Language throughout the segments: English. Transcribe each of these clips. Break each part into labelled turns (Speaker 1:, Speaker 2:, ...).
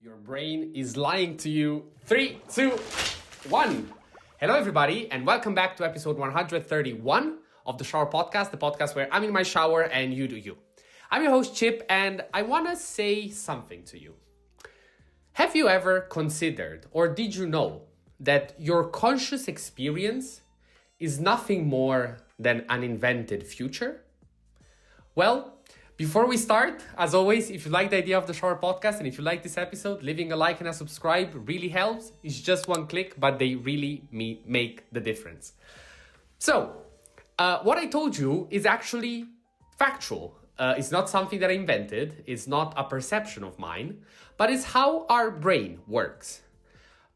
Speaker 1: Your brain is lying to you. 3, 2, 1. Hello, everybody, and welcome back to episode 131 of the Shower Podcast, the podcast where I'm in my shower and you do you. I'm your host, Chip, and I want to say something to you. Have you ever considered, or did you know, that your conscious experience is nothing more than an invented future? Well, before we start, as always, if you like the idea of the Shower Podcast and if you like this episode, leaving a like and a subscribe really helps. It's just one click, but they really make the difference. So, what I told you is actually factual. It's not something that I invented. It's not a perception of mine, but it's how our brain works.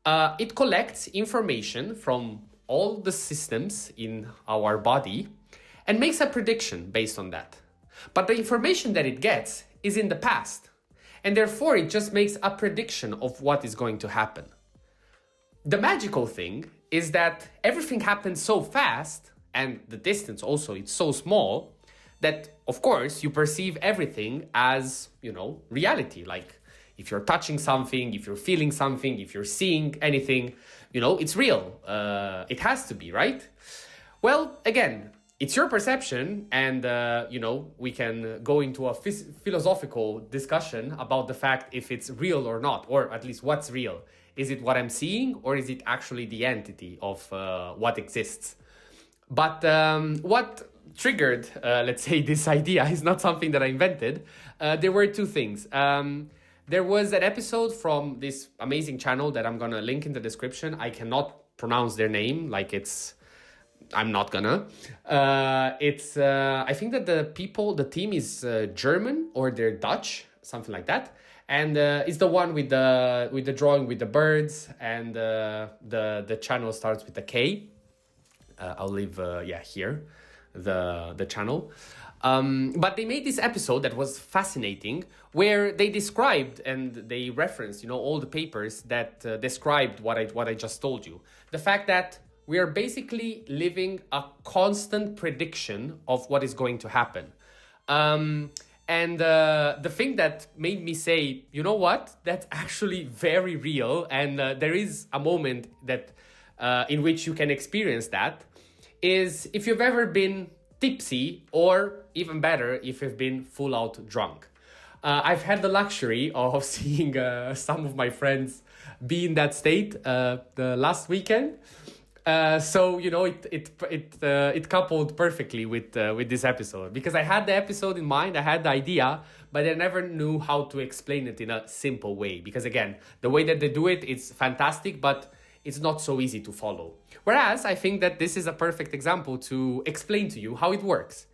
Speaker 1: It collects information from all the systems in our body and makes a prediction based on that. But the information that it gets is in the past, and therefore it just makes a prediction of what is going to happen. The magical thing is that everything happens so fast, and the distance also, it's so small, that of course you perceive everything as, reality. Like if you're touching something, if you're feeling something, if you're seeing anything, it's real. It has to be, right? Well, again, it's your perception, and, we can go into a philosophical discussion about the fact if it's real or not, or at least what's real. Is it what I'm seeing, or is it actually the entity of what exists? But what triggered, let's say, this idea is not something that I invented. There were two things. There was an episode from this amazing channel that I'm going to link in the description. I cannot pronounce their name, I'm not gonna. I think that the team is German or they're Dutch, something like that. And it's the one with the drawing with the birds, and the channel starts with a K. I'll leave here the channel. But they made this episode that was fascinating, where they described and they referenced, all the papers that described what I just told you. The fact that we are basically living a constant prediction of what is going to happen. And the thing that made me say, you know what, that's actually very real. And there is a moment that in which you can experience that, is if you've ever been tipsy, or even better, if you've been full out drunk. I've had the luxury of seeing some of my friends be in that state the last weekend. So it coupled perfectly with this episode, because I had the episode in mind, I had the idea, but I never knew how to explain it in a simple way. Because again, the way that they do it is fantastic, but it's not so easy to follow. Whereas I think that this is a perfect example to explain to you how it works.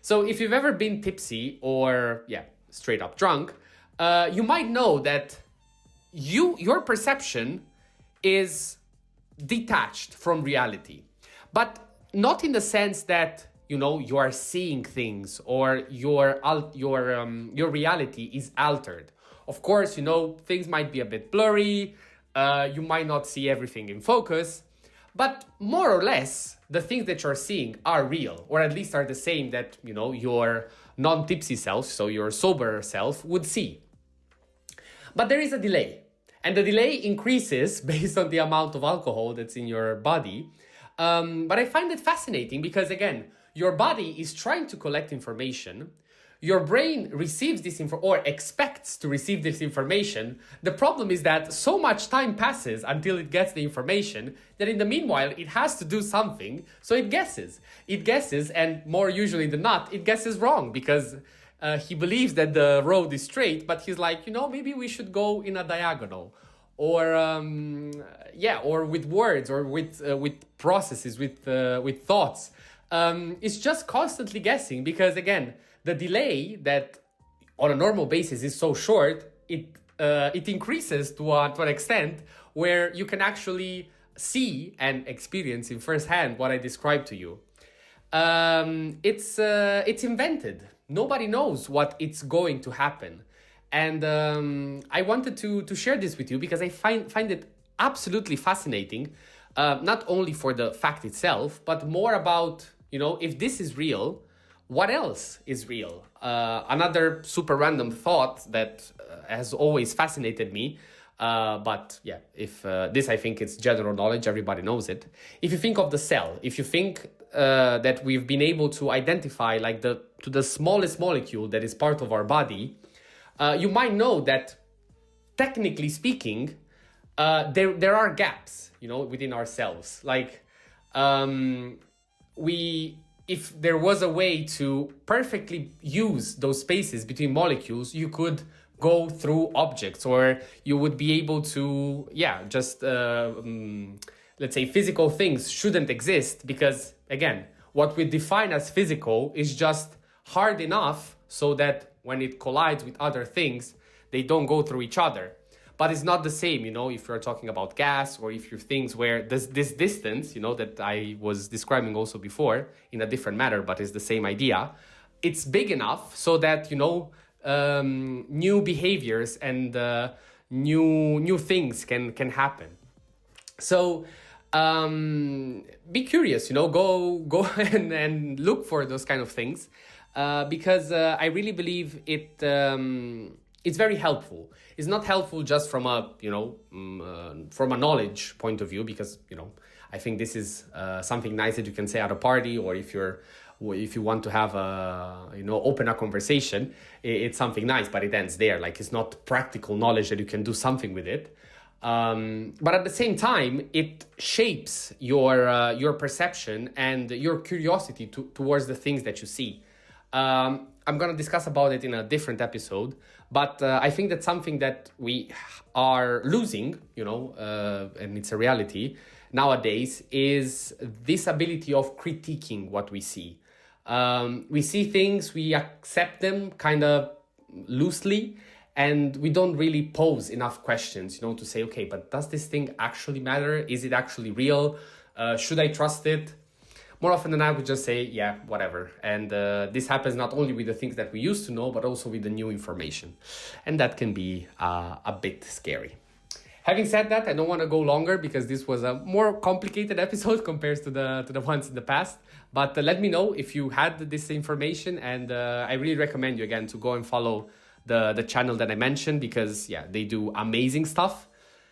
Speaker 1: So if you've ever been tipsy or straight up drunk, you might know that your perception is detached from reality, but not in the sense that you are seeing things or your reality is altered. Of course, things might be a bit blurry, you might not see everything in focus, but more or less the things that you're seeing are real, or at least are the same that your non-tipsy self, so your sober self, would see. But there is a delay. And the delay increases based on the amount of alcohol that's in your body. But I find it fascinating because, again, your body is trying to collect information. Your brain receives this or expects to receive this information. The problem is that so much time passes until it gets the information that in the meanwhile, it has to do something. So it guesses. It guesses, and more usually than not, it guesses wrong because he believes that the road is straight, but he's like, maybe we should go in a diagonal, or or with words, or with processes, with thoughts. It's just constantly guessing because, again, the delay that on a normal basis is so short, it increases to an extent where you can actually see and experience in firsthand what I described to you. It's invented. Nobody knows what it's going to happen. And I wanted to share this with you because I find it absolutely fascinating, not only for the fact itself, but more about, if this is real, what else is real? Another super random thought that has always fascinated me But yeah, if this, I think it's general knowledge, everybody knows it. If you think of the cell, if you think that we've been able to identify like to the smallest molecule that is part of our body, you might know that technically speaking, there are gaps, within ourselves. Like if there was a way to perfectly use those spaces between molecules, you could go through objects, or you would be able to, just let's say physical things shouldn't exist, because again, what we define as physical is just hard enough so that when it collides with other things, they don't go through each other. But it's not the same, if you're talking about gas, or if you're things where this distance, that I was describing also before in a different manner, but it's the same idea. It's big enough so that, new behaviors and new things can happen. So be curious, go and look for those kind of things, because I really believe it's very helpful. It's not helpful just from a from a knowledge point of view, because I think this is something nice that you can say at a party, or if you want to have open a conversation, it's something nice, but it ends there. Like, it's not practical knowledge that you can do something with it. But at the same time, it shapes your perception and your curiosity towards the things that you see. I'm going to discuss about it in a different episode, but I think that's something that we are losing, and it's a reality nowadays, is this ability of critiquing what we see. We see things, we accept them kind of loosely, and we don't really pose enough questions, to say, okay, but does this thing actually matter? Is it actually real? Should I trust it? More often than not, we just say, yeah, whatever. And this happens not only with the things that we used to know, but also with the new information. And that can be a bit scary. Having said that, I don't want to go longer, because this was a more complicated episode compared to the ones in the past. But let me know if you had this information, and I really recommend you again to go and follow the channel that I mentioned, because they do amazing stuff.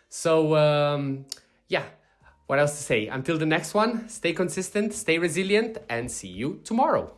Speaker 1: So what else to say? Until the next one, stay consistent, stay resilient, and see you tomorrow.